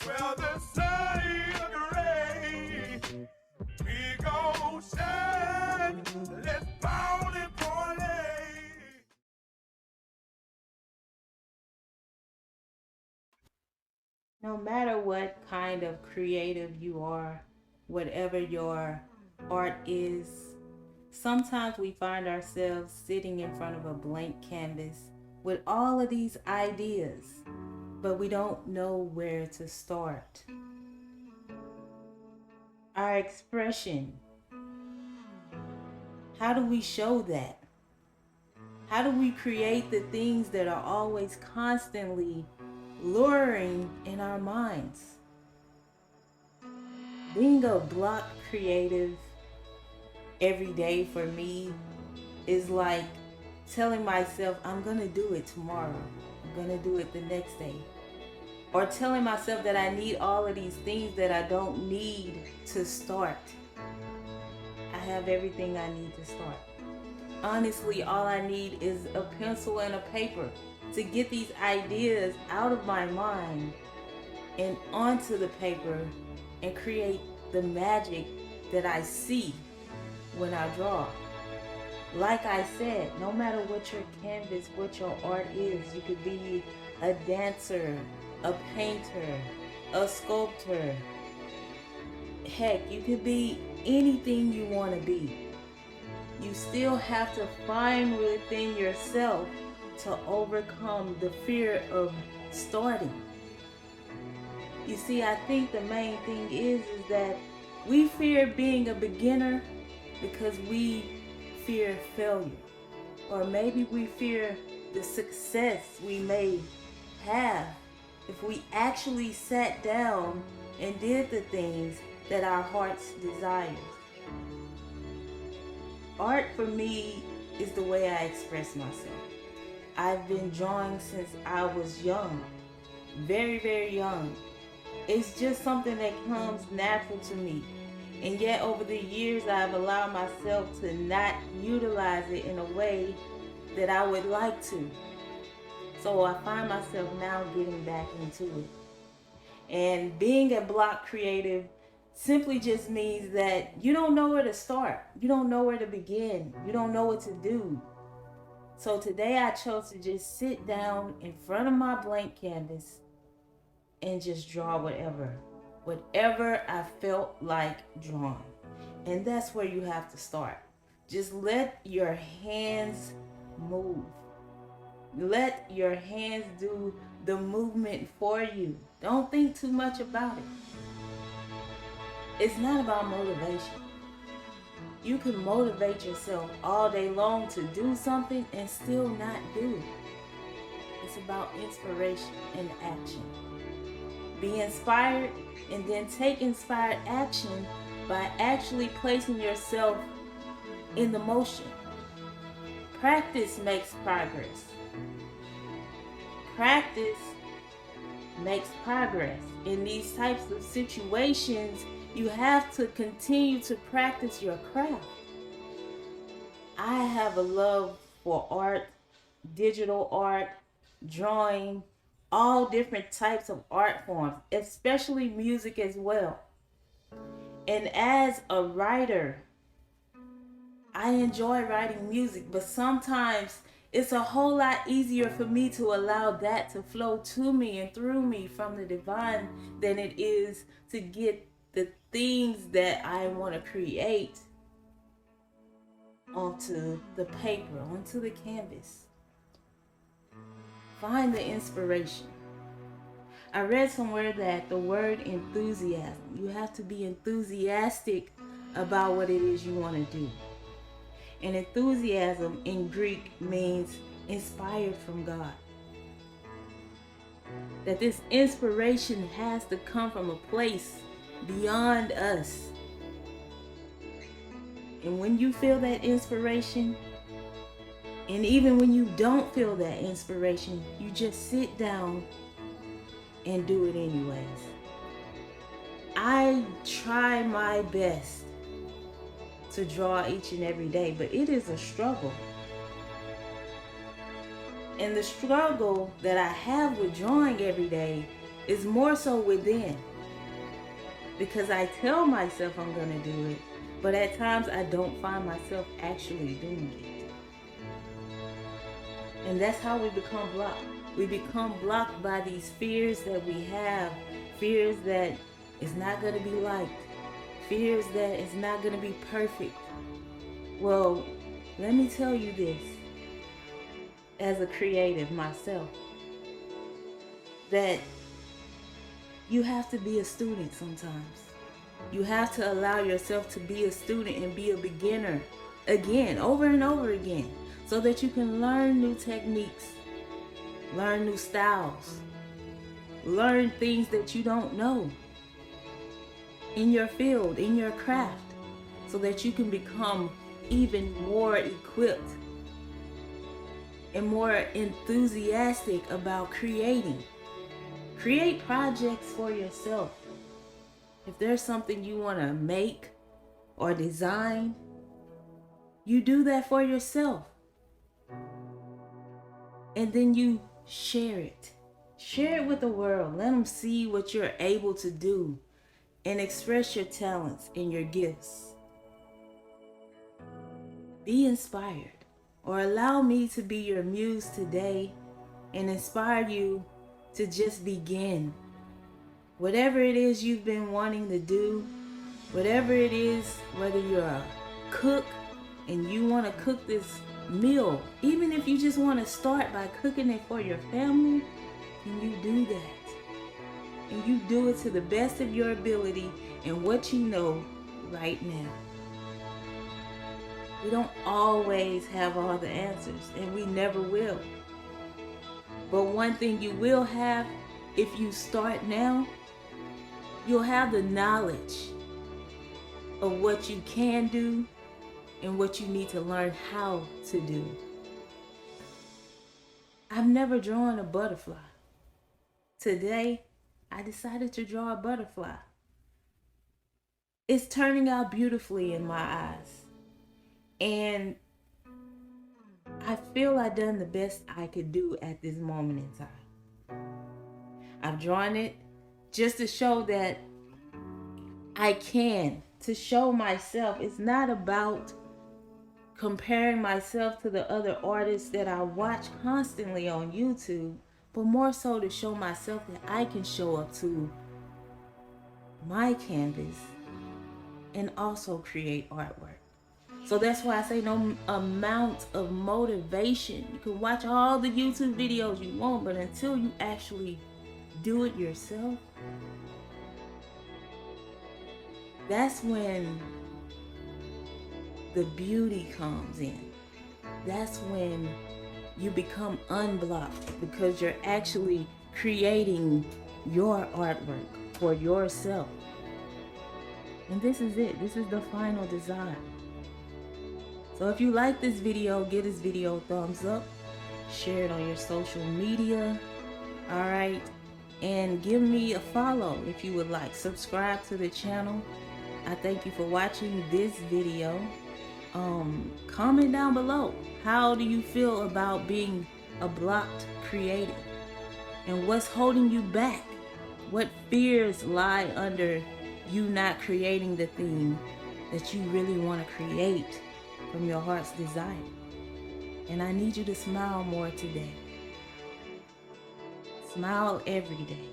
Well, the sun gray, we gon' shine. Let's bounty party. No matter what kind of creative you are, whatever your art is, sometimes we find ourselves sitting in front of a blank canvas with all of these ideas, but we don't know where to start. Our expression, how do we show that? How do we create the things that are always constantly luring in our minds? Being a block creative every day for me is like telling myself I'm gonna do it tomorrow, I'm gonna do it the next day, or telling myself that I need all of these things that I don't need to start. I have everything I need to start. Honestly, all I need is a pencil and a paper to get these ideas out of my mind and onto the paper and create the magic that I see when I draw. Like I said, no matter what your canvas, what your art is, you could be a dancer, a painter, a sculptor. Heck, you could be anything you want to be. You still have to find within yourself to overcome the fear of starting. You see, I think the main thing is that we fear being a beginner because we fear failure. Or maybe we fear the success we may have if we actually sat down and did the things that our hearts desire. Art for me is the way I express myself. I've been drawing since I was young, very, very young. It's just something that comes natural to me. And yet over the years, I've allowed myself to not utilize it in a way that I would like to. So I find myself now getting back into it. And being a block creative simply just means that you don't know where to start. You don't know where to begin. You don't know what to do. So today I chose to just sit down in front of my blank canvas and just draw whatever I felt like drawing. And that's where you have to start. Just let your hands move. Let your hands do the movement for you. Don't think too much about it. It's not about motivation. You can motivate yourself all day long to do something and still not do it. It's about inspiration and action. Be inspired and then take inspired action by actually placing yourself in the motion. Practice makes progress. Practice makes progress. In these types of situations, you have to continue to practice your craft. I have a love for art, digital art, drawing, all different types of art forms, especially music as well. And as a writer, I enjoy writing music, but sometimes it's a whole lot easier for me to allow that to flow to me and through me from the divine than it is to get the things that I want to create onto the paper, onto the canvas. Find the inspiration. I read somewhere that the word enthusiasm, you have to be enthusiastic about what it is you want to do. And enthusiasm in Greek means inspired from God. That this inspiration has to come from a place beyond us. And when you feel that inspiration, and even when you don't feel that inspiration, you just sit down and do it anyways. I try my best to draw each and every day, but it is a struggle. And the struggle that I have with drawing every day It's more so within. Because I tell myself I'm going to do it, but at times I don't find myself actually doing it. And that's how we become blocked. We become blocked by these fears that we have. Fears that it's not going to be liked. Fears that it's not going to be perfect. Well, let me tell you this, as a creative myself, that you have to be a student sometimes. You have to allow yourself to be a student and be a beginner again, over and over again, so that you can learn new techniques, learn new styles, learn things that you don't know in your field, in your craft, so that you can become even more equipped and more enthusiastic about creating. Create projects for yourself. If there's something you want to make or design, you do that for yourself. And then you share it. Share it with the world. Let them see what you're able to do and express your talents and your gifts. Be inspired, or allow me to be your muse today and inspire you to just begin. Whatever it is you've been wanting to do, whatever it is, whether you're a cook and you want to cook this meal, even if you just want to start by cooking it for your family, and you do that. And you do it to the best of your ability and what you know right now. We don't always have all the answers, and we never will. But one thing you will have, if you start now, you'll have the knowledge of what you can do and what you need to learn how to do. I've never drawn a butterfly. Today, I decided to draw a butterfly. It's turning out beautifully in my eyes. And I feel I've done the best I could do at this moment in time. I've drawn it just to show that I can, to show myself. It's not about comparing myself to the other artists that I watch constantly on YouTube, but more so to show myself that I can show up to my canvas and also create artwork. So that's why I say no amount of motivation. You can watch all the YouTube videos you want, but until you actually do it yourself, that's when the beauty comes in. That's when you become unblocked, because you're actually creating your artwork for yourself. And this is it. This is the final design. So if you like this video, give this video a thumbs up, share it on your social media, all right? And give me a follow if you would like. Subscribe to the channel. I thank you for watching this video. Comment down below. How do you feel about being a blocked creative? And what's holding you back? What fears lie under you not creating the thing that you really want to create from your heart's desire? And I need you to smile more today. Smile every day.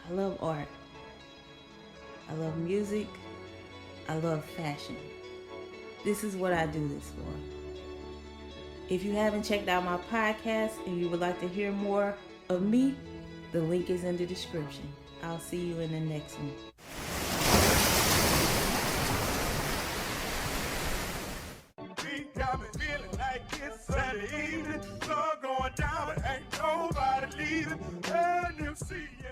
I love art. I love music. I love fashion. This is what I do this for. If you haven't checked out my podcast and you would like to hear more of me, the link is in the description. I'll see you in the next one. Got me feeling like it's Saturday evening. Sun going down, but ain't nobody leaving. NMC, yeah.